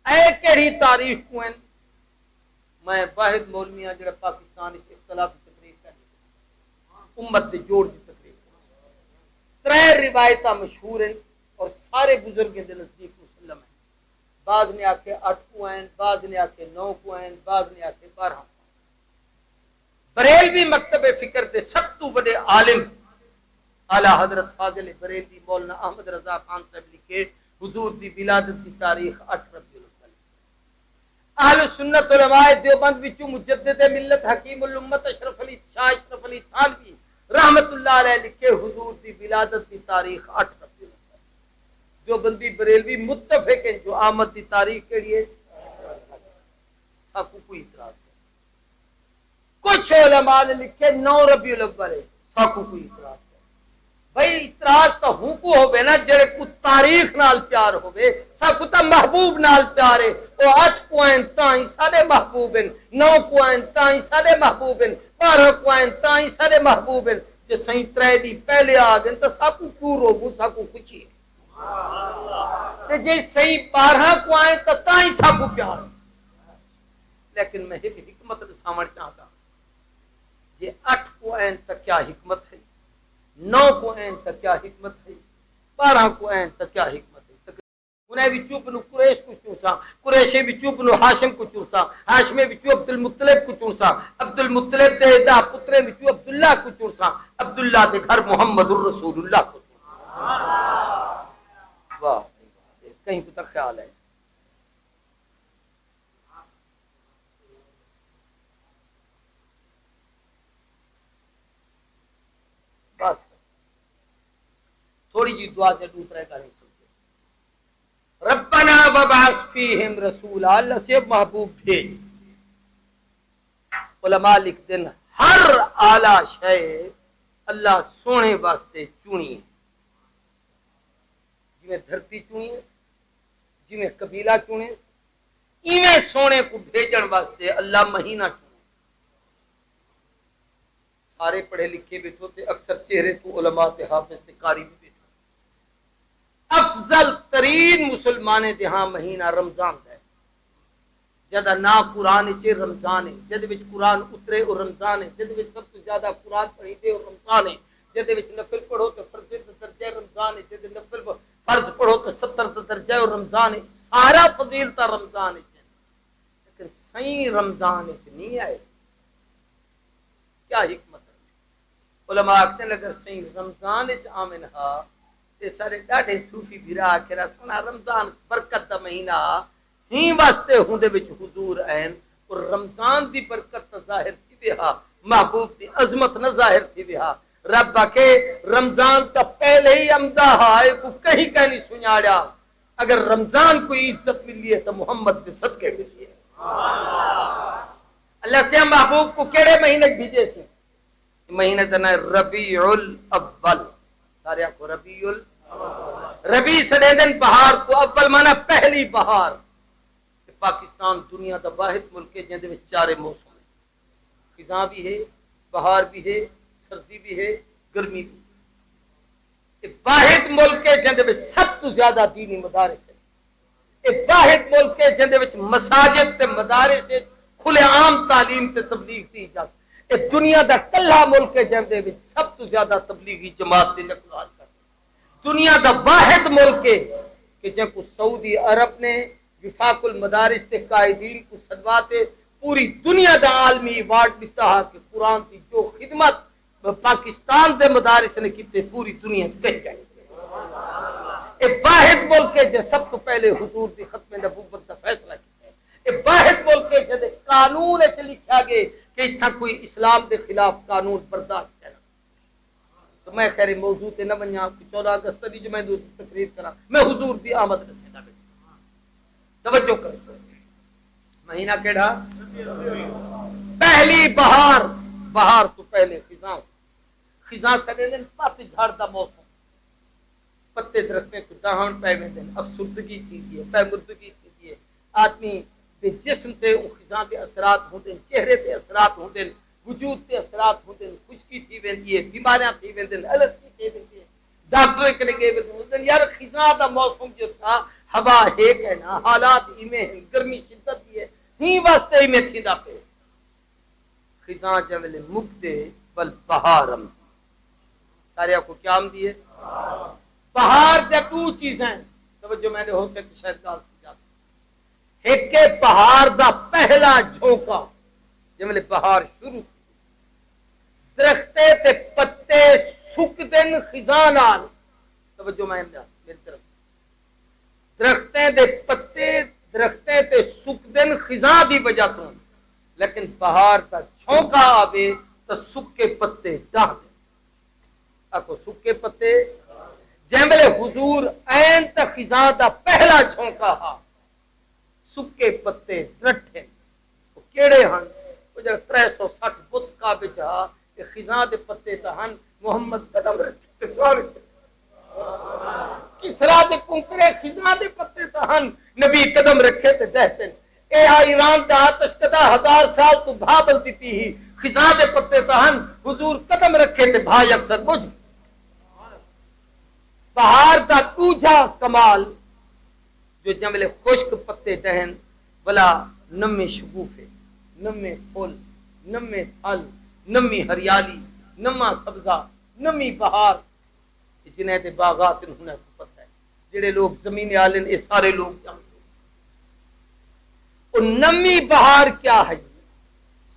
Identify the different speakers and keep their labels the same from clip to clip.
Speaker 1: اے کیڑی تاریخ کو ہیں میں واحد مولویاں جڑا پاکستان وچ اختلاف کی تقریر کر امت دے جوڑ دی تقریر ترے روایتاں مشہور ہیں اور سارے بزرگوں دے نزدیک مسلم ہیں. بعض نے آکھے 8 کو ہیں، بعض نے آکھے 9 کو ہیں، بعض نے آکھے 12. بریلوی مکتب فکر دے سب تو بڑے عالم اعلی حضرت فاضل بریلوی مولانا احمد رضا خان صاحب لکھے حضور دی ولادت دی تاریخ 8 ربیع الاول. اہل سنت علماء دیوبند وچوں مجدد ملت حکیم الامت اشرف علی شاہ اشرف علی تھانوی رحمت اللہ علیہ لکھے حضور دی ولادت دی تاریخ 8 ربیع الاول. دیوبندی بریلوی متفق ہیں جو آمد دی تاریخ کیڑی ہے ساکو کوئی اعتراض نہیں. کچھ علماء نے لکھے 9 ربیع الاول ہے ساکو کوئی اعتراض نہیں. بھئی اعتراض تو ہوں کو ہوئے نا جڑے کو تاریخ نال پیار ہوئے ساکو تا محبوب نال پیار ہے. وہ 8 کوئن تائیں سارے محبوب ہیں، 9 کوئن تائیں سارے محبوب ہیں، 12 کوئن تائیں سارے محبوب ہیں. جے سہیں ترے دی پہلے آ گئے تو ساکو کیوں روگو ساکو کچھ ہے. جے سہیں 12 کوئن تو تائیں ساکو پیار. لیکن میں ایک حکمت سامن چاہتا یہ 8 کو این تک کیا حکمت ہے، 9 کو این تک کیا حکمت ہے، 12 کو این تک کیا حکمت ہے. انہیں بھی چوپ نو قریش کو چونسا، قریشے بھی چوپ نو ہاشم کو چونسا، ہاشمے بھی چوپ عبد المطلب کو چونسا، عبد المطلب دے دا پترے بھی چوپ عبداللہ کو چونسا، عبداللہ دے گھر محمد الرسول اللہ کو چونسا. واہ کہیں کو تک خیال ہے. بس تھوڑی جی دعا سے دوسرے کا نہیں سمجھے. ربنا وبعث فیہم رسولا، اللہ سے محبوب بھیج. علماء لکھ دن ہر اعلی شے اللہ سونے واسطے چنی ہے. جی میں دھرتی چنی ہے، جی میں قبیلہ چنے، ایویں سونے کو بھیجن واسطے اللہ مہینہ چنے. سارے پڑھے لکھے بیٹھو تے اکثر چہرے تو علماء تے حافظ تے قاری بھی بیٹھو. افضل ترین مسلمانے دے ہاں مہینہ رمضان ہے. جدا نا قرآن چے رمضان ہے، جد وچ قرآن اترے اور رمضان ہے، جد وچ سب سے زیادہ قرآن پڑھی دے اور رمضان ہے، جد وچ نفل پڑھو تو فرض درجہ رمضان ہے، جد نفل فرض پڑھو تو 70 درجہ اور رمضان ہے. سارا فضیلتا رمضان ہے. لیکن صحیح رمضان نہیں آئے. کیا حکمت ہے؟ علماء آکھتے ہیں اگر صحیح رمضان آمن ہا تے سارے ڈاڈے صوفی بھرا آکھرا سونا رمضان برکت دا مہینہ ہی واسطے ہوں دے وچ حضور این اور رمضان دی برکت ظاہر تھی بہا، محبوب دی عظمت نہ ظاہر تھی بہا. رب کے رمضان کا پہلے ہی امدہ ہے کو کہیں نہیں سناڑیا. اگر رمضان کو عزت ملی ہے تو محمد کے صدقے ملی ہے. اللہ سے محبوب کو کیڑے مہینے بھیجے سے؟ مہینے دنا ربیع الاول. سارے کو ربیع ربیع سدے دن بہار کو اول مانا پہلی بہار. پاکستان دنیا دا واحد ملک ہے جن دے وچ 4 موسم ہیں. خزاں بھی ہے، بہار بھی ہے، سردی بھی ہے، گرمی بھی ہے. واحد ملک ہے جن دے وچ سب تو زیادہ دینی مدارس ہے. یہ واحد ملک ہے جن دے وچ مساجد تے مدارس کھلے عام تعلیم تے تبلیغ دی اجازت. یہ دنیا دا کلا ملک ہے جن دے وچ سب تو زیادہ تبلیغی جماعت دی نقل حال کر. دنیا دا واحد ملک ہے کہ جن کو سعودی عرب نے وفاق المدارس کے قائدین کو صدواتے پوری دنیا دا عالمی ایوارڈ دیتا ہے کہ قرآن کی جو خدمت پاکستان دے مدارس نے کی پوری دنیا کہیں جائے. ایک واحد ملک ہے جو سب تو پہلے حضور دی ختم نبوت کا فیصلہ کیا ہے. ایک واحد ملک ہے جو قانون لکھا گئے کہ اتنا کوئی اسلام دے خلاف قانون برداشت کرنا. تو میں خیر موضوع تے نہ بنیا 14 اگست دی جو میں تقریر کرا میں حضور دی آمد رسیدہ توجہ کرو. مہینہ کیڑا؟ پہلی بہار. بہار تو پہلے خزاں. خزاں سنے دن پت جھڑ دا موسم. پتے درختیں کو دہن پے میں دن افسردگی کی پے مردگی کی آدمی دے جسم تے خزاں دے اثرات ہوندے، چہرے تے اثرات ہوندے، وجود تے اثرات ہوندے، خشکی تھی ویندی ہے، بیماریاں تھی ویندن، الرجی تھی ویندی ہے. ڈاکٹر کنے گئے ویندن یار خزاں دا موسم جو تھا ہوا ایک ہے نا حالات ہی میں ہیں گرمی شدت ہی ہے ہی واسطے ہی میں تھیندا پہ خزاں جملے مکتے بل بہارم سارے کو کیا ہم دیے بہار دے دو چیزیں توجہ میں نے ہو سکتی شاید گال سمجھا ایک کے بہار دا پہلا جھونکا جملے بہار شروع درختے تے پتے سک دن خزاں نال توجہ میں میری طرف درختیں دے پتے درختیں تے سک دن خزاں دی وجہ تو لیکن بہار دا چھونکا آوے تو سکے پتے ڈاہ دے اکو سکے پتے جملے حضور این تا خزاں دا پہلا چھونکا ہا سکے پتے ڈٹھے وہ کیڑے ہن وہ جڑا 360 بت کا بچا کہ خزاں دے پتے تا ہن محمد قدم رکھتے سارے کسرا دے کنکرے خزاں دے پتے تا ہن نبی قدم رکھے تے دہتے اے ایران دا آتش کدا 1000 سال تو بھابل دیتی ہی خزاں دے پتے تا ہن حضور قدم رکھے تے بھائی اکثر بجھ بہار دا دوجا کمال جو جملے خشک پتے دہن بلا نمی شگوفے نمی پھول نمی پھل نمی ہریالی نما سبزہ نمی بہار جنہیں تے باغات انہوں کو پتہ ہے جڑے لوگ زمین آلن یہ سارے لوگ جانتے اور نمی بہار کیا ہے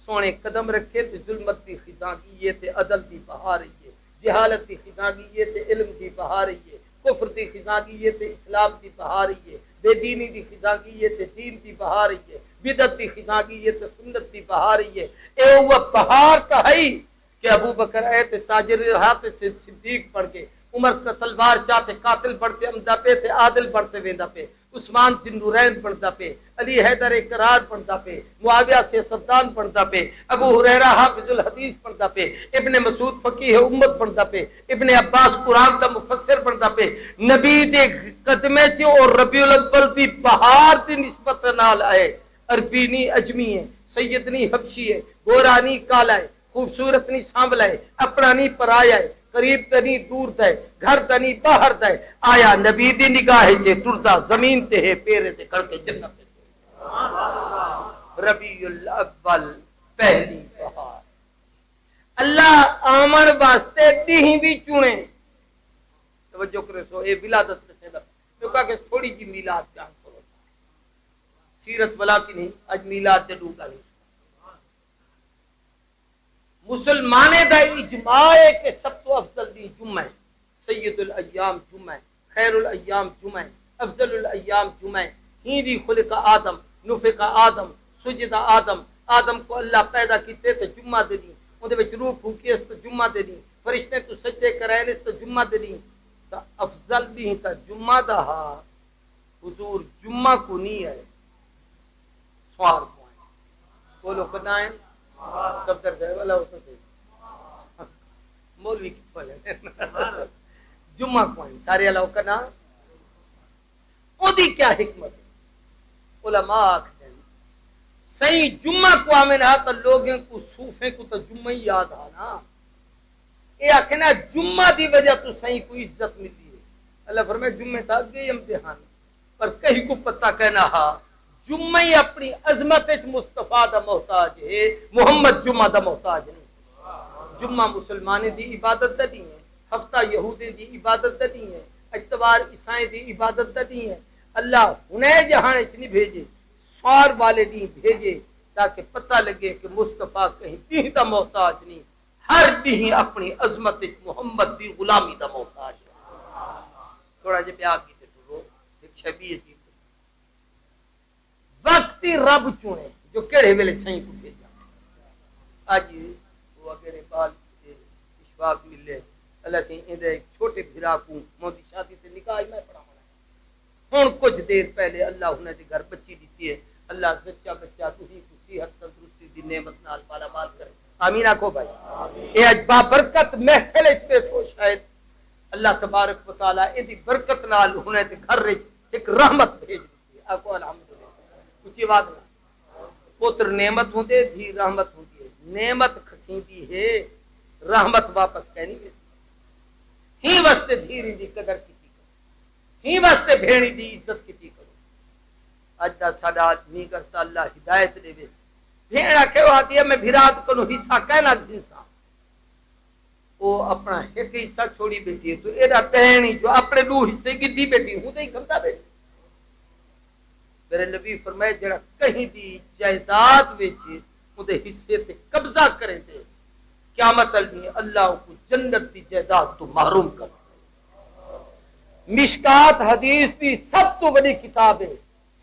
Speaker 1: سونے قدم رکھے تے ظلمت دی خزاں کی یہ تے عدل دی بہار ہے جہالت دی خزاں کی یہ تے علم دی بہار ہے کفر دی خزاں کی یہ تے اسلام دی بہار ہے بے دینی دی خزاں کی یہ تے دین دی بہار ہے بدعت دی خزاں کی یہ تے سنت دی بہار ہے اے وہ بہار تا ہے کہ ابو بکر اے تے تاجر ہاتھ سے صدیق پڑھ کے عمر کا تلوار چاہتے قاتل بڑھتے امدہ پہ تے عادل بڑھتے ویندہ پہ عثمان بن نورین بڑھتا پہ علی حیدر اقرار بڑھتا پہ معاویہ سے صفدان بڑھتا پہ ابو ہریرہ حافظ الحدیث بڑھتا پہ ابن مسعود فقیہ امت بڑھتا پہ ابن عباس قرآن دا مفسر بڑھتا پہ نبی دے قدمے سے اور ربیع الاول دی بہار دی نسبت نال آئے عربینی اجمی ہے سیدنی حبشی ہے گورانی کالا ہے خوبصورت نہیں سانبلا ہے اپنا نہیں پرایا ہے قریب تنی دور دے گھر تنی باہر دے آیا نبی دی نگاہ چے ٹردا زمین تے ہے پیرے تے کڑ کے جنت تے ربیع الاول پہلی بہار اللہ آمن واسطے تہیں بھی چنے توجہ کرے سو اے ولادت سے دا تو کہا کہ تھوڑی جی میلاد بیان کرو سیرت بلا کی نہیں اج میلاد تے ڈوگا نہیں مسلمانے دا اجماع ہے کہ سب تو افضل دی جمعہ سید الایام جمعہ خیر الایام جمعہ افضل الایام جمعہ ہی دی خلق آدم نفق آدم سجد آدم آدم کو اللہ پیدا کیتے تو جمعہ دے دی اندے وچ روح پھونکی اس تو جمعہ دے دی فرشتے تو سجدے کرائے اس تو جمعہ دے دی تا افضل دی تا جمعہ دا ہا حضور جمعہ کو نہیں ہے سوار کو ہے بولو کنا ہے سب در گئے والا ہوتا تھے مولوی کی پھلے جمعہ کوئی سارے اللہ کا نام او دی کیا حکمت ہے علماء آکھتے ہیں صحیح جمعہ کو آمین آتا لوگوں کو صوفیں کو تو جمعہ ہی یاد آنا اے آکھنا جمعہ دی وجہ تو صحیح کوئی عزت ملی ہے اللہ فرمائے جمعہ تا گئی امتحان پر کہیں کو پتہ کہنا ہا جمعہ ہی اپنی عظمت مصطفیٰ دا محتاج ہے محمد جمعہ دا محتاج نہیں جمعہ مسلمانی دی عبادت دا دی ہے ہفتہ یہودی دی عبادت دا دی ہے اتوار عیسائی دی عبادت دا دی ہے اللہ انہیں جہاں اتنی بھیجے سوار والے دی بھیجے تاکہ پتہ لگے کہ مصطفیٰ کہیں دی دا محتاج نہیں ہر دی اپنی عظمت محمد دی غلامی دا محتاج ہے تھوڑا جب پیار کی ٹھو ایک شبیہ چیز وقتی رب چنے جو کہڑے ویلے سائیں کو بھیجا آج وہ اگرے بال اشفاق ملے اللہ سے اندے چھوٹے بھرا کو موتی شادی سے نکاح میں پڑھا ہونا ہن کچھ دیر پہلے اللہ انہیں دے گھر بچی دیتی ہے اللہ سچا بچہ تھی کو صحت تندرستی دی نعمت نال مالا مال کرے آمین آکھو بھائی اے اج بابرکت محفل اس پہ تو شاید اللہ تبارک و تعالی ان دی برکت نال انہیں دے گھر ایک رحمت بھیج دیتی ہے آکھو الحمدللہ اچھی بات نہ پتر نعمت ہوندے بھی رحمت ہوندی ہے نعمت کھسیندی ہے رحمت واپس کہنی ہے ہی واسطے دھیری دی قدر کی ہی واسطے بھیڑی دی عزت کی اج دا ساڈا نہیں کرتا اللہ ہدایت دے وے بھیڑ آکھے وہ آتی ہے میں بھرات کو حصہ کہنا دیسا وہ اپنا ایک حصہ چھوڑی بیٹھی ہے تو ایڈا ٹہنی جو اپنے دو حصے کی دی بیٹھی ہوں تو ہی کھمتا بیٹھی میرے نبی فرمائے جڑا کہیں دی جائیداد ویچے اندے حصے تے قبضہ کریں دے قیامت علی اللہ کو جنت دی جائیداد تو محروم کر مشکات حدیث دی سب تو بڑی کتاب ہے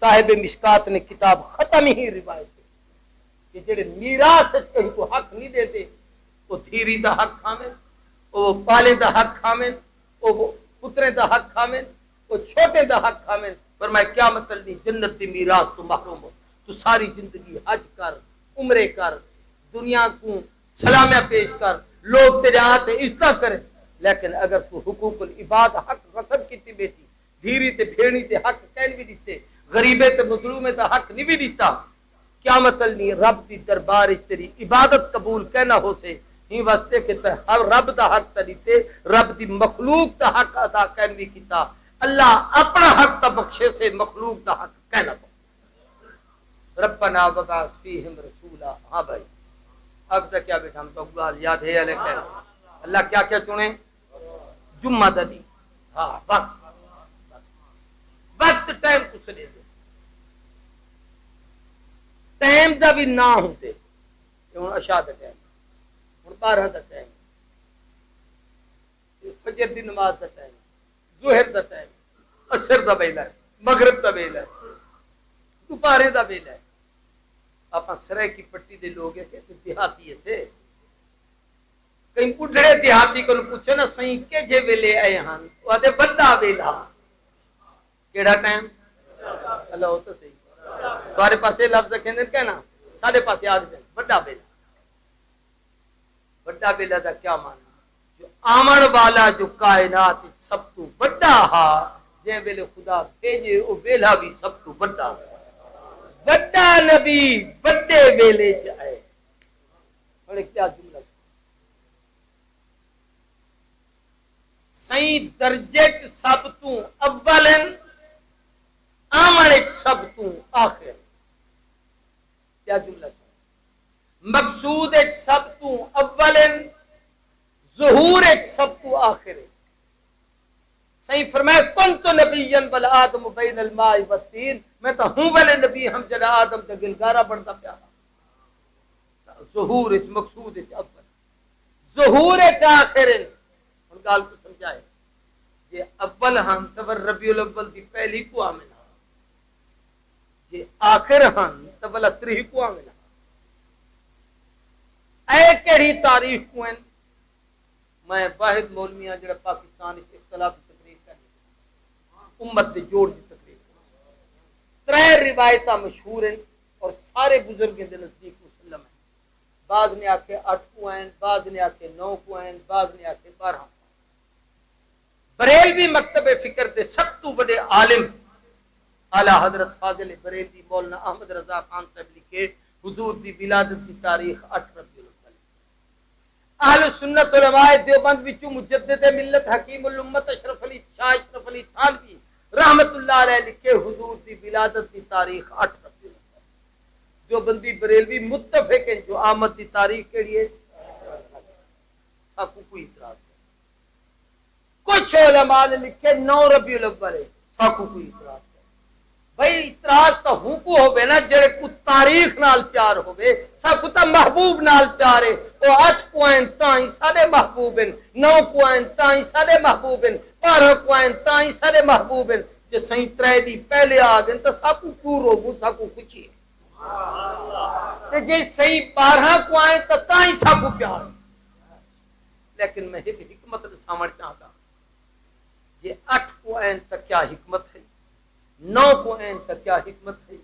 Speaker 1: صاحب مشکات نے کتاب ختم ہی روایت ہے کہ جڑے میراث کہیں کو حق نہیں دیتے وہ دھیری دا حق کھامن وہ پالے دا حق کھامن وہ پترے دا حق کھامن وہ چھوٹے دا حق کھامن فرمایا قیامت علی جنت دی میراث تو محروم ہو تو ساری زندگی حج کر عمرے کر دنیا کو سلامیہ پیش کر لوگ تیرے آتے عزت کریں لیکن اگر تو حقوق العباد حق غصب کیتی بیٹی دھیری تے بھیڑی تے حق کہن بھی دیتے غریبے تے مظلومے تے حق نہیں بھی دیتا قیامت علی رب دی دربار تیری عبادت قبول کہنا ہو سے ہی واسطے کہ ہر رب دا حق تے دیتے رب دی مخلوق دا حق ادا کہن بھی کیتا اللہ اپنا حق تا بخشے سے مخلوق دا حق کہنا پڑا ربنا وبعث فیہم رسولا ہاں بھائی اب تک کیا بیٹھا ہم تو گال یاد ہے علیہ اللہ کیا کیا چنے جمعہ دا دی ہاں وقت ٹائم کچھ لے دے ٹائم دا بھی نہ ہوتے ہوں عشاء دا ٹائم ہوں 12 دا ٹائم فجر دی نماز دا ٹائم ظہر دا ٹائم عصر دا ویلا ہے مغرب دا ویلا ہے دوپہر دا ویلا ہے آپ سرائے کی پٹی دے لوگ ایسے تو دیہاتی ایسے کہیں بڑھڑے دیہاتی کو پوچھو نا سہی کے جے ویلے آئے ہاں وہ آدھے بڑا ویلا کیڑا ٹائم اللہ ہو تو صحیح تمہارے پاس لفظ کہنے کہنا سارے پاس یاد ہے بڑا ویلا بڑا ویلا دا کیا معنی جو آمن والا جو کائنات سب تو بڑا ہا جے ویلے خدا بھیجے وہ ویلا بھی سب تو بڑا بڑا نبی بڑے ویلے چاہے بڑے کیا جملہ سہی درجے سب تو اول آمن سب تو آخر کیا جملہ مقصود سب تو اول ظہور سب تو آخر صحیح فرمایا کنت نبیا بل آدم بین الماء والطین میں تو ہوں والے نبی ہم جڑا آدم تے گلگارا بنتا پیارا ظہور مقصود اول ظہور آخر ان گال کو سمجھائے یہ اول ہم تبر ربیع الاول دی پہلی کو آمنا یہ آخر ہم تبل اتری کو آمنا اے کہڑی تاریخ کو ہیں میں واحد مولویاں جڑا پاکستان اس اختلافی تقریر کرنے امت دے جوڑ دی تقریر ترے روایتاں مشہور ہیں اور سارے بزرگیں دے نزدیک مسلم ہیں بعض نے آکھے 8 کو ہیں بعض نے آکھے 9 کو ہیں بعض نے آکھے 12 بریلوی مکتب فکر دے سب تو بڑے عالم اعلی حضرت فاضل بریلوی مولانا احمد رضا خان صاحب لکھے حضور دی ولادت کی تاریخ 8 ربیع الاول اہل سنت علماء دیوبند وچوں مجدد ملت حکیم الامت اشرف علی شاہ اشرف علی تھانوی رحمت اللہ علیہ لکھے حضور دی ولادت کی تاریخ 8 ربیع الاول دیوبندی بریلوی متفق ہیں جو آمد کی تاریخ کے لیے ساکو کوئی اعتراض ہے کچھ علماء نے لکھے 9 ربیع الاول ہے ساکو کوئی اعتراض ہے بھائی اعتراض تو ہوں کو ہوئے نا جڑے کو تاریخ نال پیار ہوئے ساکو تا محبوب نال پیار ہے وہ 8 پوائنٹ تائیں سارے محبوب ہیں 9 پوائنٹ تائیں سارے محبوب ہیں 12 پوائنٹ تائیں سارے محبوب ہیں جو سہی ترے دی پہلے آ گئے تو ساکو کیوں روگو ساکو کچھ ہے تے جے سہی 12 پوائنٹ تائیں ساکو پیار لیکن میں ایک حکمت سامنے چاہتا یہ 8 پوائنٹ تک کیا حکمت ہے 9 پوائنٹ تک کیا حکمت ہے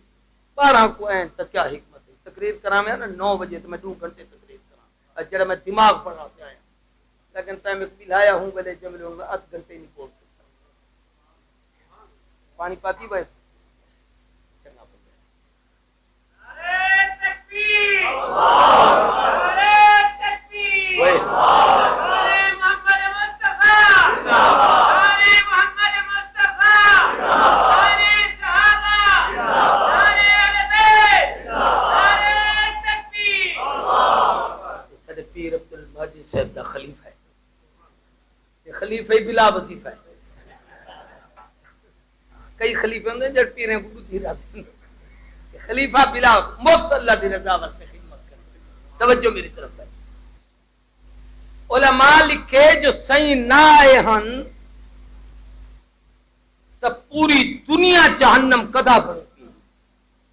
Speaker 1: 12 پوائنٹ تک کیا حکمت ہے تقریر کرا میں نا 9 بجے تو میں 2 گھنٹے تقریر کرا جڑا میں دماغ پڑھا کے آیا لیکن ٹائم ایک بلایا ہوں بلے جب لوں میں 8 گھنٹے نہیں بول سکتا پانی پاتی بھائی کرنا پڑتا ہے تکبیر خلیفہ بلا وظیفہ ہے. کئی خلیفے ہوندے جڑ پیریں کو دھی رہتے ہیں خلیفہ بلا مفت اللہ دی رضا واسطے خدمت کرے. توجہ میری طرف ہے. علماء لکھے جو صحیح نہ آئے ہن تو پوری دنیا جہنم کدا بنتی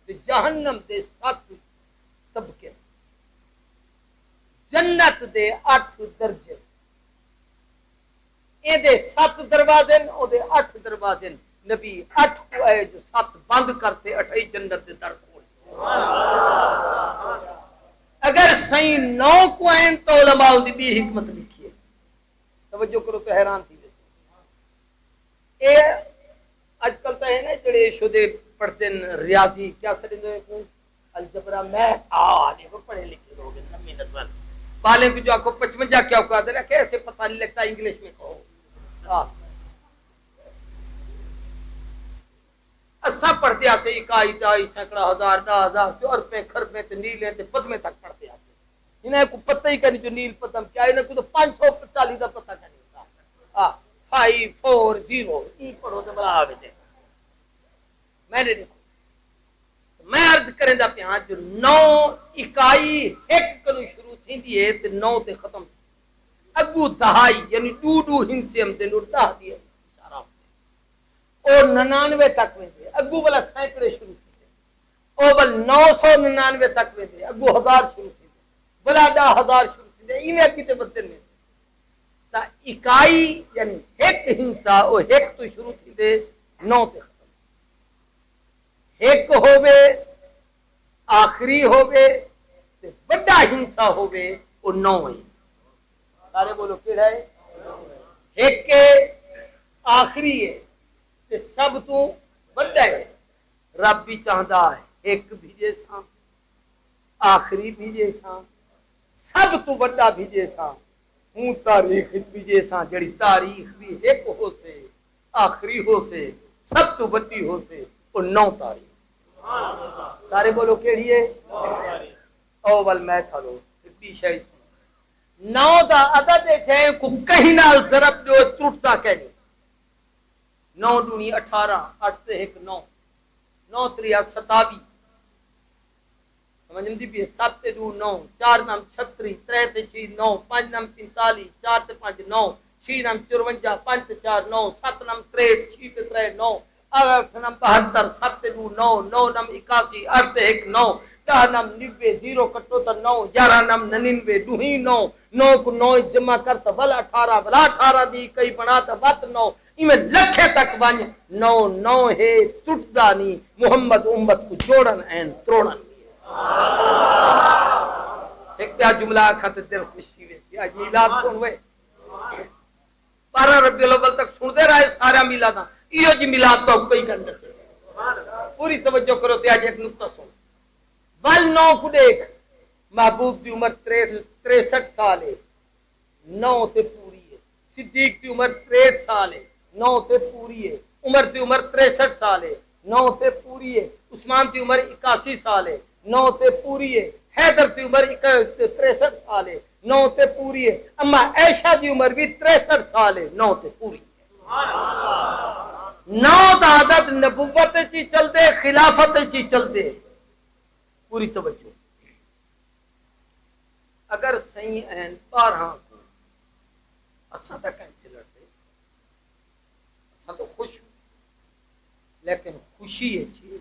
Speaker 1: تے جہنم دے 7 طبقے جنت دے 8 درجے اے دے 7 دروازے او دے 8 دروازے. نبی 8 کو آئے جو 7 بند کرتے 8 جنت دے در کھول. اگر صحیح 9 کو آئیں تو علماء دی بھی حکمت لکھی ہے. توجہ کرو تو حیران تھی. اے آج کل تو ہے نا جڑے شدے پڑھتے ہیں ریاضی کیا کریں گے الجبرا میں دیکھو پڑھے لکھے لوگ نمی نسل بالیں کی جو آپ کو 55 کیا کہا دے رہا کیسے پتہ نہیں لگتا انگلش میں کہو. اسا پڑھتے آتے اکائی دائی سینکڑا ہزار 10,000 چورپے کھرپے تے نیلے تے پدمے تک پڑھتے آتے. انہیں کو پتہ ہی کرنی جو نیل پدم کیا انہیں کو تو 540 دا پتہ کرنی ہوتا. 5 4 0 ای پڑھو تو بلا آوے جائے. میں نے دیکھو میں عرض کریں دا پہ ہاں جو 9 اکائی ایک کنو شروع تھی دیئے تے 9 تے ختم اگو دہائی یعنی 2 ہنسے ہم دے نور دہ دیئے اور 99 تک میں دے اگو بلا سینکڑے شروع تھی دے اور بل 999 تک میں دے اگو 1000 شروع تھی دے بلا 10,000 شروع تھی دے ایمیں کیتے بدن میں تا اکائی یعنی ایک ہنسا او ایک تو شروع تھی دے 9 تے ختم. ایک ہووے آخری ہووے تے بڑا ہنسا ہووے او 9 ہے. سارے بولو کیڑا ہے؟ ایک کے آخری ہے تے سب تو بڑا ہے. رب بھی چاہتا ہے ایک بھیجے ساں آخری بھیجے ساں سب تو بڑا بھیجے ساں ہوں تاریخ بھیجے ساں جڑی تاریخ بھی ایک ہو سے آخری ہو سے سب تو بڑی ہو سے وہ 9 تاریخ. سارے بولو کیڑی ہے؟ اول میں تھالو پیچھے 9 دا عدد ہے کو کہیں نال ضرب جو ٹوٹتا کہیں 9 دونی 18 8 سے 1 9 9 3 27 سمجھ میں بھی 7 2 9 4 نام 36 3 تے 6 9 5 نام 43 4 تے 5 9 6 نام 54 5 تے 4 9 7 نام 63 6 تے 3 9 8 نام 72 7 2 9 9 نام 81 8 تے 1 9 10 نام 90 0 کٹو تا 9 11 نام 99 2 ہی 9 9 کو 9 جمع کر تا بل 18 بلا 18 دی کئی بنا تا بات 9 میں لکھے تک بانی 9 9 ہے ٹوٹدا نہیں. محمد امت کو جوڑن این تروڑن. ایک پیا جملہ کھاتے دل خوشی ویسی آج میلاد سنوے 12 ربیع الاول تک سن دے رہے سارا میلاد یہ جی میلاد تو کوئی گھنٹے سے پوری توجہ کرو تے آج ایک نقطہ سن. بل 9 کو دیکھ محبوب دی عمر 63 سال ہے 9 تے پوری ہے. صدیق دی عمر 63 سال ہے 9 تے پوری ہے. عمر دی عمر 63 سال ہے 9 تے پوری ہے. عثمان دی عمر 81 سال ہے 9 تے پوری ہے. حیدر دی عمر 63 سال ہے 9 تے پوری ہے. اما عائشہ دی عمر بھی 63 سال ہے 9 تے پوری ہے. 9 دا عدد نبوت چی چل دے خلافت چی چل دے. پوری توجہ. اگر صحیح این 12 کو اساں تک کیسے لڑتے اساں تو خوش ہوں لیکن خوشی ہے چیز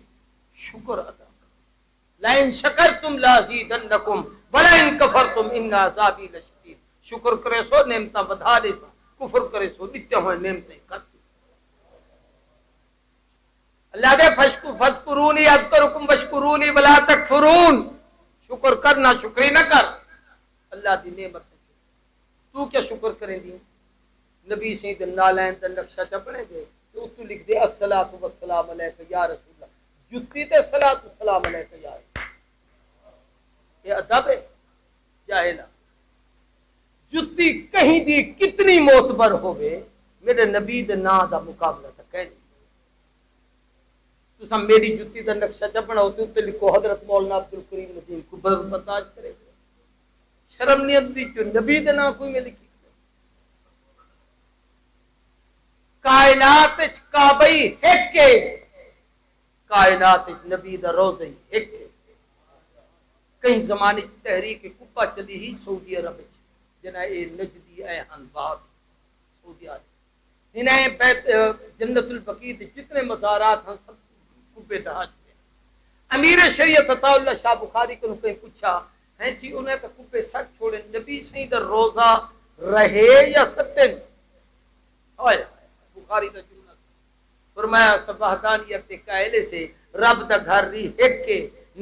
Speaker 1: شکر ادا کرو. لئن شکرتم لازیدنکم ولئن کفرتم ان عذابی لشدید. شکر کرے سو نعمتاں بڑھا دے سا کفر کرے سو نتیا ہوئے نعمتیں کٹ. اللہ دے فذکرونی اذکرکم واشکرونی ولا تکفرون. شکر کرنا شکری نہ کر اللہ دی نعمت تو کیا شکر کریں دی. نبی سید نالین تے نقشہ چپڑے دے تو تو لکھ دے الصلوۃ والسلام علیک یا رسول اللہ. جتی تے صلوۃ والسلام علیک یا یہ ادب ہے جاہلا. جتی کہیں دی کتنی معتبر ہوے میرے نبی دے نا دا مقابلہ تک ہے. تو سم میری جتی دا نقشہ چپڑا ہوتے تے لکھو حضرت مولانا عبدالکریم ندیم کو برداشت کرے. شرم نہیں آتی جو نبی دے نا کوئی میں لکھی. کائنات وچ کعبہ ایک ہے، کائنات وچ نبی دا روضہ ایک ہے۔ کئی زمانے چ تحریک کپا چلی ہی سعودی عرب وچ، جنہیں اے نجدی اے ہنباب سعودی عرب، انہیں بیت جنت البقیع جتنے مزارات ہیں سب کبے ڈھا چکے۔ امیر شریعت عطا اللہ شاہ بخاری کو کہیں پوچھا ہیں سی انہیں تو کبے سٹ چھوڑے، نبی سہی دا روزہ رہے یا سٹن؟ آئے بخاری دا جملہ فرمایا سبحانیت کے قائلے سے رب دا گھر ری ایک کے،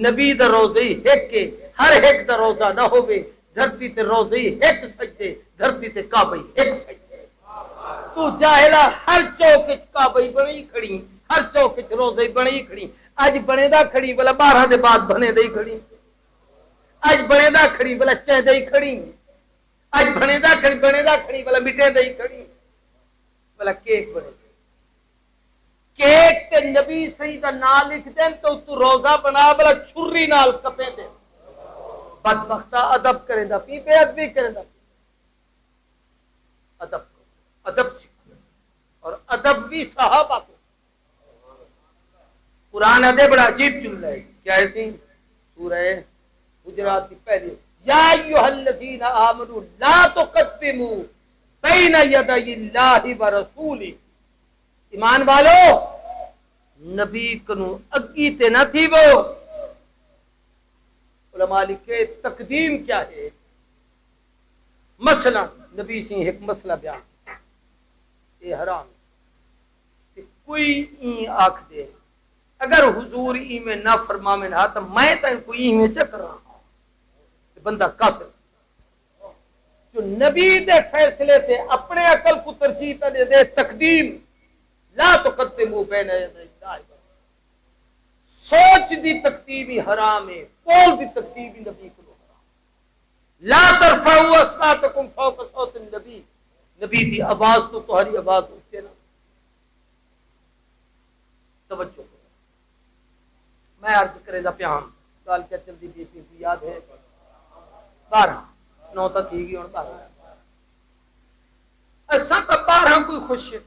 Speaker 1: نبی دا روزے ایک کے، ہر ایک دا روزہ نہ ہوئے، دھرتی تے روزے ایک سجدے، دھرتی تے کعبہ ایک سجدے۔ تو جاہلا ہر چوک وچ کعبہ بنی کھڑی، ہر چوک وچ روزے بنی کھڑی، اج بنے دا کھڑی بلا 12 دے بعد بنے دے کھڑی، اج بنے دا کھڑی بلا چہ دے کھڑی، اج بنے دا کھڑی بلا مٹے دے کھڑی، بلا کیک بنے کیک تے نبی صحیح دا نام لکھ دیں تو روزہ بنا بلا چھری نال کپے دیں۔ بدبختہ ادب کریں دا پی بے ادبی کریں دا ادب ادب سکھو، اور ادب بھی صحابہ کو۔ قرآن ادب بڑا عجیب جملہ ہے، کیا ہے سی سورہ حجرات کی پہلی، یا ایھا الذین آمنوا لا تقدموا بین یدی اللہ ورسولہ، ایمان والو نبی کنو اگی تے نہ تھی وہ۔ علماء لکھے تقدیم کیا ہے؟ مثلا نبی سے ایک مسئلہ بیان یہ حرام ہے، کوئی این آکھ دے اگر حضور ای میں نہ فرما میں نہ تو میں تو کوئی ای میں چک رہا ہوں، بندہ کافر۔ جو نبی دے فیصلے سے اپنے عقل کو ترجیح دے دے تقدیم، لا تقدموا بین یدی اللہ، سوچ دی تقدیم ہی حرام ہے، قول دی تقدیم ہی نبی کو حرام۔ لا ترفعوا اصواتکم فوق صوت النبی، نبی دی آواز تو تمہاری آواز اونچے نہ۔ توجہ کرو، میں عرض کرے دا پیام گل کیا چلتی دی تھی یاد ہے 12 9 تک ہی گئی ہوں 12 ایسا تو 12 کوئی خوش ہے،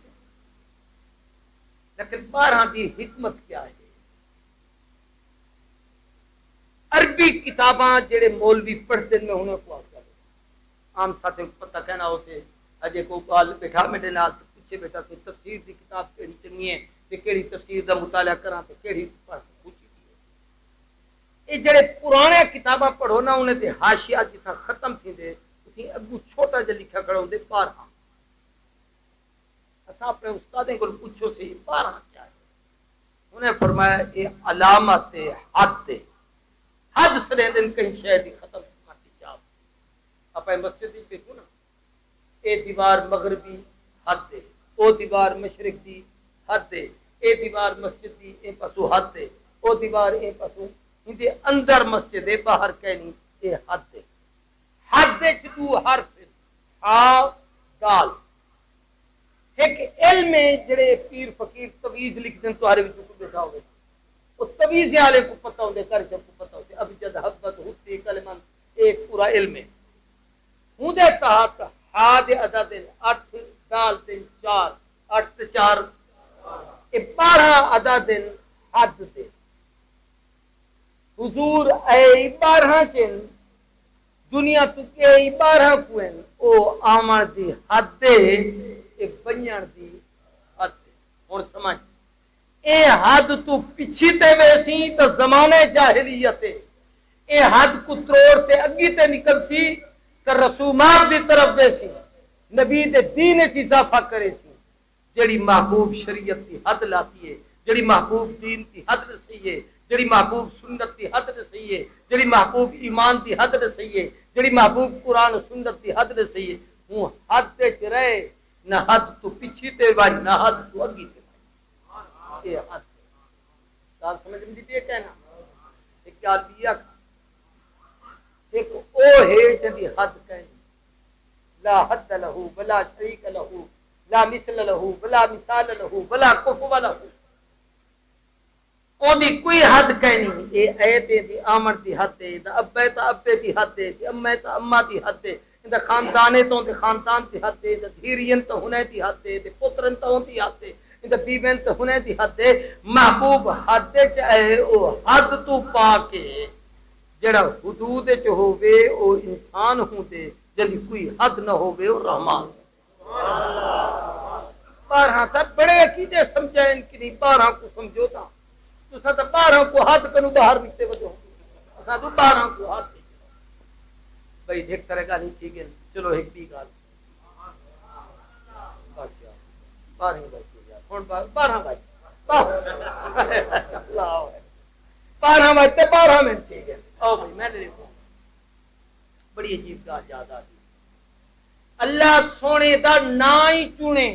Speaker 1: لیکن 12 دی حکمت کیا ہے؟ عربی کتاباں جڑے مولوی پڑھتے میں انہیں کو آتا ہے، عام ساتھیں پتہ کہنا اسے اجے کو کال بیٹھا میرے نال پیچھے بیٹھا سے تفسیر دی کتاب کیڑی چنگی ہے تے کیڑی تفسیر دا مطالعہ کراں تے کیڑی پڑھ پوچھی دی۔ اے جڑے پرانے کتاباں پڑھو نا انہیں تے حاشیہ جتھا ختم تھیندے اسی اگوں چھوٹا جا لکھا کھڑا ہوندے 12۔ اساں اپنے استادیں کو پوچھو سی 12 کیا ہے؟ انہیں فرمایا یہ علامت حد ہے، حد سرے دن کہیں شہر دی ختم کرتی جاؤ۔ آپ مسجد دی دیکھو نا، اے دیوار مغربی حد ہے، او دیوار مشرق دی حد ہے، اے دیوار مسجد دی اے پاسو حد ہے، او دیوار اے پاسو ہندے اندر مسجد ہے، باہر کہنی اے حد ہے۔ حد ہے تو حرف ہا دال ایک علم ہے جڑے پیر فقیر تویز لکھ دیں تو ہارے وچوں کو بیٹھا ہوئے وہ تویز والے کو پتہ ہوندے کر کو پتہ ہوندے اب جد حبت ہوتی کلمہ ایک پورا علم ہے۔ ہوں دے تحت ہا دے عدد 8 دال 3 4 8 تے 4 اے 12 عدد حد دے حضور اے 12 چن دنیا تو کے 12 کوئن او آمن دی حد دے اے بنیان دی حد دے۔ اور سمجھ اے حد تو پچھی تے ویسی تو زمانے جاہلیت اے حد کو تروڑ تے اگی تے نکل سی تو رسومات دی طرف ویسی نبی دے دین کی اضافہ کرے سی، جڑی محبوب شریعت کی حد لاتی ہے، جڑی محبوب دین کی حد رسی ہے، جڑی محبوب سنت کی حد رسی ہے، جڑی محبوب ایمان کی حد رسی ہے، جڑی محبوب قرآن و سنت کی حد رسی ہے، وہ حد تے رہے نہ حد تو پچھی تے وائی نہ حد تو اگی تے وائی، یہ حد سال سمجھ میں دیتی ہے کہنا ایک کیا دیا ایک او ہے جدی حد کہنی لا حد لہو بلا شریک لہو لا مثل لہو بلا مثال لہو بلا کفو لہو، او دی کوئی حد کہنی اے اے دی آمن دی حد ہے، دا ابے تا ابے دی حد ہے، دی امے تا اماں دی حد ہے، اندا خاندانے تو تے خاندان تے حد تے دھیرین تو ہونے دی حد تے پترن تو ہوندی حد تے اندا بیوین تو ہونے دی حد تے محبوب حد چ او حد تو پا کے جڑا حدود چ ہوے او انسان ہوندے جدی کوئی حد نہ ہوے او رحمان بارہاں تا بڑے عقیدے سمجھائیں کہ نہیں بارہاں کو سمجھو تا تساں تا بارہاں کو حد کنو باہر نکتے وجو اساں تو بارہاں کو حد بھائی دیکھ سارے گل نہیں ٹھیک ہے چلو ایک بھی گل بس یار 12 بجے ہن 12 بجے 12 بجے 12 منٹ ٹھیک ہے او بھائی میں نے بڑی عجیب گل یاد آ گئی اللہ سونے دا نا ہی چنے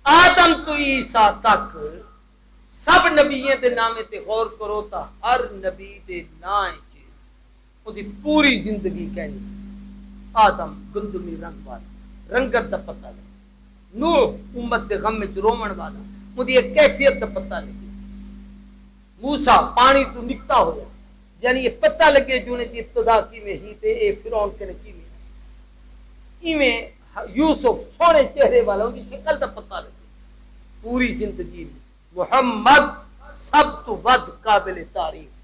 Speaker 1: آدم تو عیسیٰ تک سب نبیوں دے نامے تے غور کرو تا ہر نبی دے نام دی پوری زندگی کہنی آدم گندمی رنگ والا رنگت دا پتہ لگی نوح امت دے غم وچ رومن والا مودی ایک کیفیت دا پتہ لگی موسیٰ پانی تو نکتا ہوا یعنی یہ پتہ لگے جو نے دی ابتدا کی میں ہی تے اے فرعون کے کی میں ایویں یوسف سونے چہرے والا ان کی شکل دا پتہ لگے پوری زندگی میں محمد سب تو ود قابل تعریف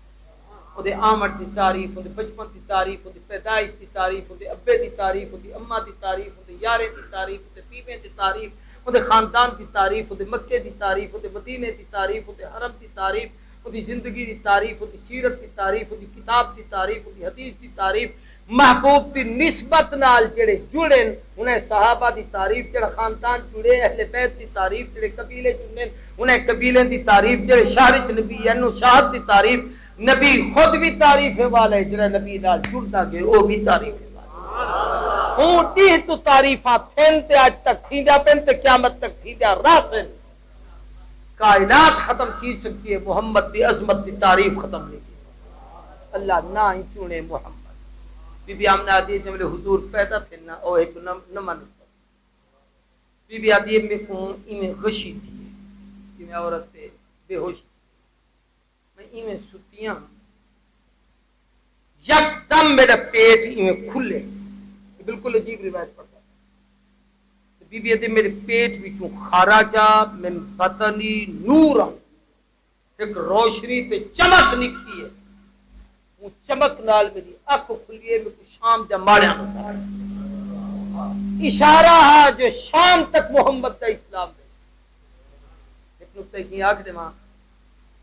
Speaker 1: اودے آمد دی تعریف اودے بچپن دی تعریف اودے پیدائش دی تعریف اودے ابے دی تعریف اودے اماں دی تعریف اودے یارے دی تعریف اودے بیوے دی تعریف اودے خاندان دی تعریف اودے مکے دی تعریف اودے مدینے دی تعریف اودے حرم دی تعریف اودی زندگی دی تعریف اودی سیرت دی تعریف اودی کتاب دی تعریف اودی حدیث دی تعریف محبوب دی نسبت نال جڑے جڑے انہیں صحابہ دی تعریف جڑا خاندان جڑے اہل بیت دی تعریف جڑے قبیلے جڑے انہیں قبیلے دی تعریف جڑے شارچ نبی انو شاہد دی تعریف نبی خود بھی تعریف والے جڑا نبی نال جڑدا گئے او بھی تعریف والے ہوں تی تو تعریفاں تھن تے اج تک تھیندا پن تے قیامت تک تھیندا راسن کائنات ختم کی سکتی ہے محمد دی عظمت دی تعریف ختم نہیں کی سکتی اللہ نہ ہی چنے محمد بی بی آمنہ آدھی جب حضور پیدا تھے نا او ایک نمہ نکتا بی بی آدھی میں کون ایمیں غشی تھی ایمیں عورت تے بے ہوش میں ایمیں ستیاں یک دم میرا پیٹ ایمیں کھلے بالکل عجیب روایت پڑتا ہے بی بی آدھی میرے پیٹ بھی کیوں خارجہ من بطنی نورا ایک روشنی تے چمک نکتی ہے وہ چمک نال میری اکھ کھلیے میں کو شام جا ماریا اشارہ ہے جو شام تک محمد کا اسلام دے ایک نقطہ کی آنکھ دے ماں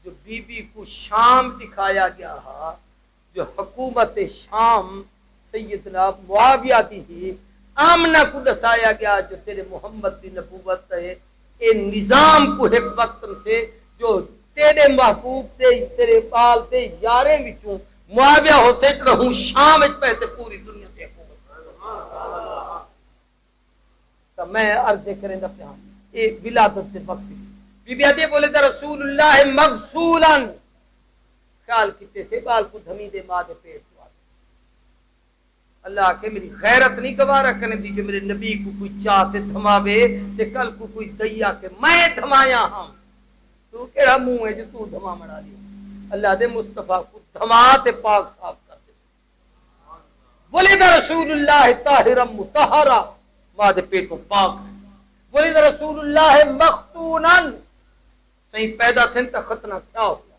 Speaker 1: جو بی بی کو شام دکھایا گیا ہے جو حکومت شام سیدنا معاویہ تھی آمنہ کو دسایا گیا جو تیرے محمد کی نبوت ہے اے نظام کو ایک وقت سے جو تیرے محبوب تے تیرے پال تے یارے وچوں معاویہ حسین رہوں شام وچ پہتے پوری دنیا تے حکومت تو میں عرض کریں دا پیان اے ولادت سے وقت بی بی آتی بولے دا رسول اللہ مغسولا خیال کتے سے بال کو دھمی دے ماں دے پیٹ ہوا اللہ کہ میری غیرت نہیں گوارا کرنے دی جو میرے نبی کو کوئی چاہتے دھماوے تے کل کو کوئی دیا کہ میں دھمایا ہم تو کیڑا منہ ہے جو تو دھما مڑا لیا اللہ دے مصطفیٰ کو دھما تے پاک صاف کر دے ولد رسول اللہ طاہرا مطہرا ماں دے پیٹوں پاک ولد رسول اللہ مختونا صحیح پیدا تھن تا ختنہ کیا ہو گیا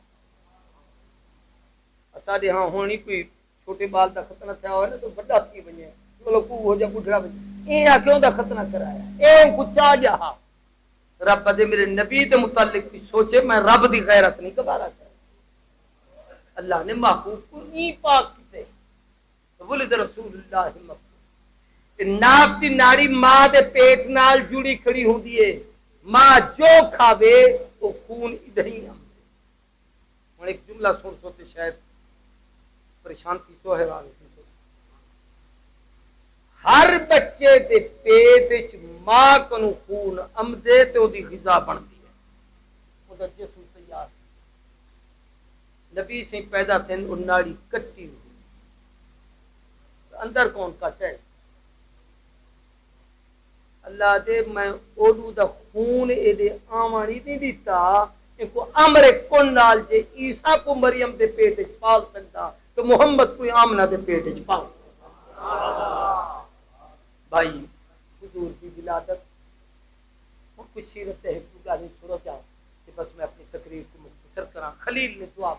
Speaker 1: اساڑے ہاں ہونی کوئی چھوٹے بال دا ختنہ تھیا ہوئے نا تو بڑا تھی بنیا چلو کو ہو جا بڑھڑا بنیا اے کیوں دا ختنہ کرایا اے کچھ آ گیا رب دے میرے نبی دے متعلق بھی سوچے میں رب دی غیرت نہیں کبارا کر اللہ نے محبوب کو نہیں پاک کیتے ولد رسول اللہ محبوب ناک دی ناڑی ماں دے پیٹ نال جڑی کھڑی ہوں دیئے ماں جو کھاوے وہ خون ادھر ہی ہم اور ایک جملہ سن سوتے شاید پریشان کی سو حیران کی سو ہر بچے دے پیٹ وچ ماں کنو خون امدے تے او دی غذا بنتی ہے او دا جسم تیار نبی سے پیدا تھے ان ناڑی کٹی ہوئی اندر کون کٹ ہے اللہ دے میں اودو دا خون اے دے آمانی نہیں دیتا ان کو امر کن نال جے عیسیٰ کو مریم دے پیٹ وچ پال سکتا تو محمد کو آمنہ دے پیٹ وچ پال بھائی حضور کی ولادت اور کچھ سیرت ہے گالی چھوڑو جاؤ کہ بس میں اپنی تقریر کو مختصر کرا. خلیل نے دعا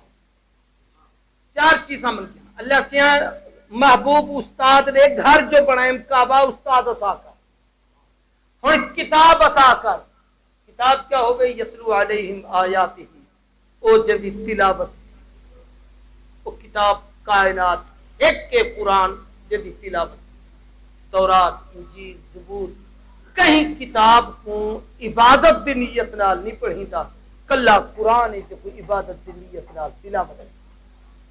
Speaker 1: چار چیزاں منگی اللہ سے محبوب استاد نے گھر جو بنائے کعبہ استاد عطا کر ہوں کتاب عطا کر. کتاب کیا ہو گئی یتلو علیہم آیاتہ او جدی تلاوت وہ کتاب کائنات ایک کے قرآن جدی تلاوت تورات انجیل زبور کہیں کتاب کو عبادت دی نیت نال نہیں پڑھی تا کلا قرآن ہے کوئی عبادت دی نیت نال تلاوت.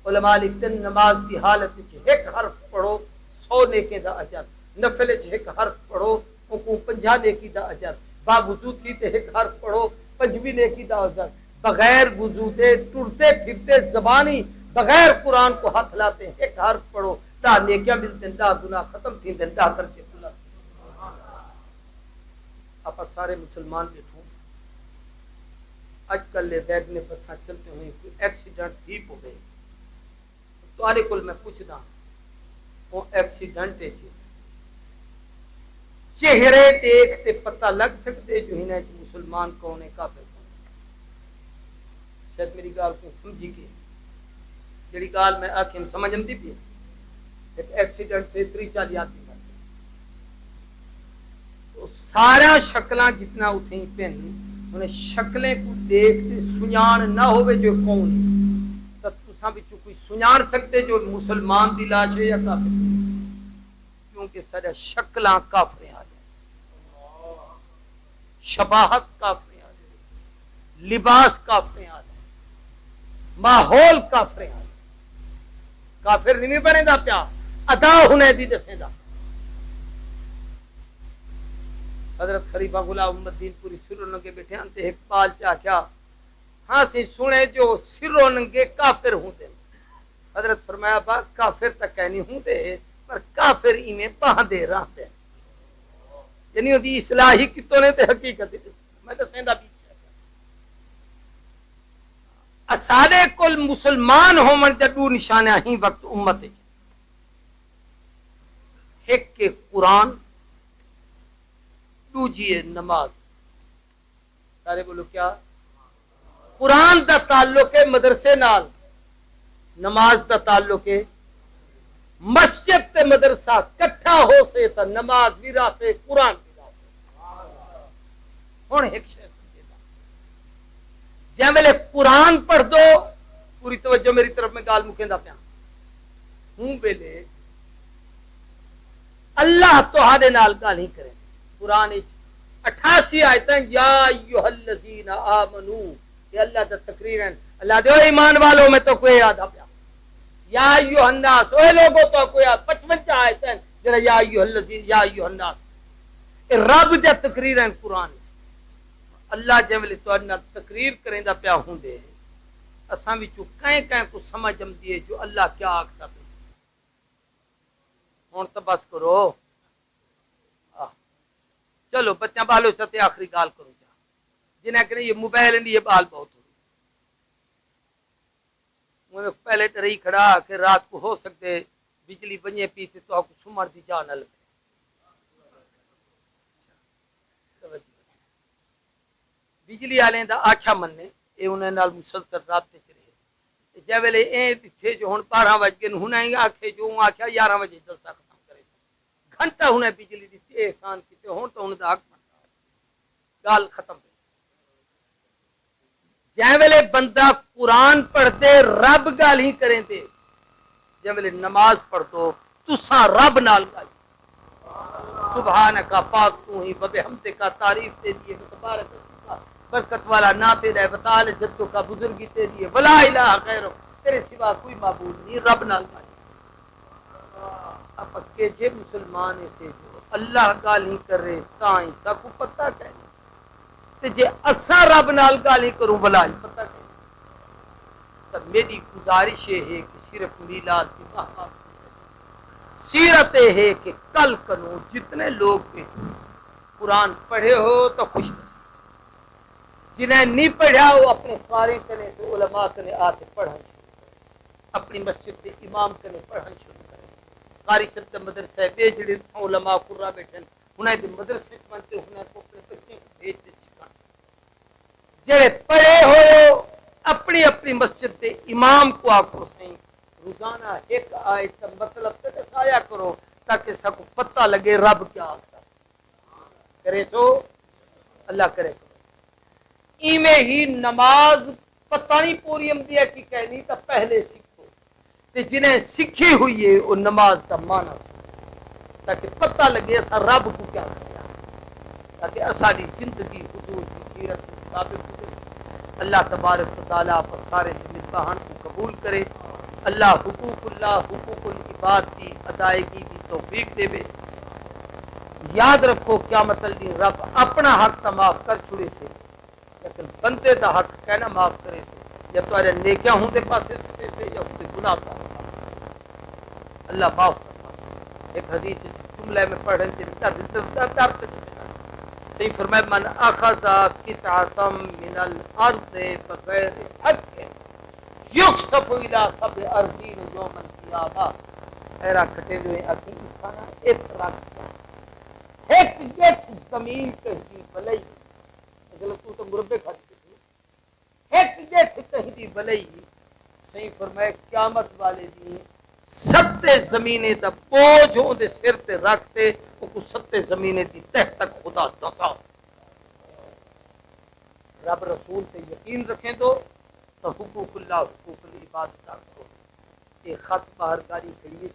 Speaker 1: علماء لکھتے ہیں نماز کی حالت ایک حرف پڑھو 100 نیکی دا اجر نفل ایک حرف پڑھو کو 50 نیکی دا اجر با وضو کی تے ایک حرف پڑھو 25 نیکی دا اجر بغیر وضو دے ٹرتے پھرتے زبانی بغیر قرآن کو ہاتھ لاتے ہیں ایک حرف پڑھو 10 نیکیاں ملتے ہیں 10 گناہ ختم تھی 10 درجے بلند. آپ سارے مسلمان بیٹھو اج کل لے بیگ نے بساں چلتے ہوئے کوئی ایکسیڈنٹ ہی ہو گئے تارے کل میں پوچھدا وہ ایکسیڈنٹ ہے چہرے دیکھتے پتہ لگ سکتے جو ہی نہ مسلمان کون ہے کافر کون شاید میری گال کو سمجھی گئی جڑی گال میں آکھیں سمجھ آندی پئی ایک ایکسیڈنٹ سے 30-40 آدمی مر گئے تو سارا شکلاں جتنا اٹھیں پین انہیں شکلیں کو دیکھتے سنجان نہ ہوئے جو کون ہے تو کوئی سنجان سکتے جو مسلمان دی لاش ہے یا کافر کیونکہ سارا شکلاں کافر آ جائے شباہت کافر آ جائے لباس کافر آ جائے ماحول کافر آ جائے کافر نہیں بنے دا پیا ادا ہونے دی دسیں دا. حضرت خلیفہ غلام الدین پوری سرو ننگے بیٹھے انتے ایک پال چاہ کیا ہاں سی سنے جو سرو ننگے کافر ہوں دے حضرت فرمایا با کافر تک نہیں ہوں دے پر کافر ایمیں باندھے رہا دے یعنی وہ اصلاحی کتوں نے تے حقیقت میں تو سیندہ بیچ اسالے کل مسلمان ہومن جدو نشانہ ہی وقت امت ایک کے قرآن دوجیے نماز. سارے بولو کیا قرآن دا تعلق ہے مدرسے نال نماز دا تعلق ہے مسجد تے مدرسہ کٹھا ہو سے تا نماز بھی راستے قرآن بھی راستے ہون ایک شے سمجھے دا جہاں ویلے قرآن پڑھ دو پوری توجہ میری طرف میں گال مکیں دا پیا ہوں ویلے اللہ تو ہادے نال گال ہی کریں قرآن 88 آیتیں یا ایھا الذین آمنو یہ اللہ دا تقریر ہے اللہ دے ایمان والوں میں تو کوئی یاد آ پیا یا ایھا الناس اے لوگوں تو کوئی 55 آیتیں جڑا یا ایھا الذین یا ایھا الناس اے رب دا تقریر ہے قرآن اللہ جے تو نہ تقریر کریں دا پیا ہوں دے اساں وچوں کہیں کہیں کو سمجھ آندی ہے جو اللہ کیا آکھدا ہے ہن تو بس کرو چلو بچہ بالو ستے آخری گال کرو جا جنہیں کہ یہ موبائل اندی یہ بال بہت ہو میں پہلے ڈری کھڑا کہ رات کو ہو سکتے بجلی بنیے پیتے تو آپ کو سمر دی جا نہ لگے بجلی آلیں دا آکھا مننے اے انہیں نال مسلسل رابطے چ رہے جے ویلے اے تھے جو ہن 12 بج گئے ہن آکھے جو آکھیا 11 بجے جلسہ ختم کرے گھنٹہ ہن بجلی دی احسان کیتے ہن تو ان دا حق بنتا گال ختم جے ویلے بندہ قرآن پڑھتے رب گال ہی کریں تے جے ویلے نماز پڑھ دو تساں رب نال گال سبحانکا پاک تو ہی بحمدکا تعریف تے دیے تبارک برکت والا نا تیرا بطال جدوں کا بزرگی تیری ہے ولا الہ غیر تیرے سوا کوئی معبود نہیں رب نال گال اب کہ جے مسلمان سے جو اللہ گال ہی کر رہے تائیں سب کو پتہ کہنے تے جے اسا رب نال گال ہی کروں بلا پتہ کہنے تب میری گزارش ہے کہ صرف میلاد کی بہار سیرت ہے کہ کل کنو جتنے لوگ بھی قرآن پڑھے ہو تو خوش نصیب جنہیں نہیں پڑھا وہ اپنے فارغ کرنے تو علماء کرنے آتے پڑھن اپنی مسجد کے امام کرنے پڑھن شروع کریں قاری صاحب کے مدرسے بے جڑے علماء قرا بیٹھے انہیں دے مدرسے بنتے انہیں کو اپنے بچے کو بھیج دے سکھانا جڑے پڑھے ہو اپنی اپنی مسجد دے امام کو آکھو سہیں روزانہ ایک آیت کا مطلب تے دسایا کرو تاکہ سب کو پتہ لگے رب کیا آتا کرے تو اللہ کرے ایمیں ہی نماز پتہ نہیں پوری امدیہ کی کہنی تا پہلے سیکھو تے جنہیں سیکھی ہوئی ہے وہ نماز کا معنی تاکہ پتہ لگے ایسا رب کو کیا کیا تاکہ اسالی زندگی حضور کی سیرت کے مطابق گزرے اللہ تبارک و تعالیٰ آپ سارے نگاہان کو قبول کرے اللہ حقوق العباد کی ادائیگی کی توفیق دے بے یاد رکھو قیامت الدین رب اپنا حق تا معاف کر چھڑے سے لیکن بندے دا حق کہنا معاف کرے سے یا تو ارے نیکیاں ہوں دے پاسے سے یا ہوں دے گناہ پاسے اللہ معاف کرتا ایک حدیث جملے میں پڑھ رہے تھے صحیح فرمائے من اخذ قطعة من الارض بغیر حق یخسف الى سبع ارضین یوم القیامہ ایرا کھٹے ہوئے اکی کھانا ایک رکھ ایک جیت زمین کہتی بلئی غلط تو مربے کھاتی تھی ایک جیت کہتی بلئی صحیح فرمائے قیامت والے دن ستے زمینے دا بوجھ ہوں دے سر تے رکھتے کو ستے زمینے دی تہ تک خدا دسا رب رسول تے یقین رکھیں تو حقوق اللہ حقوق العباد کرو یہ خط باہر کاری کھڑی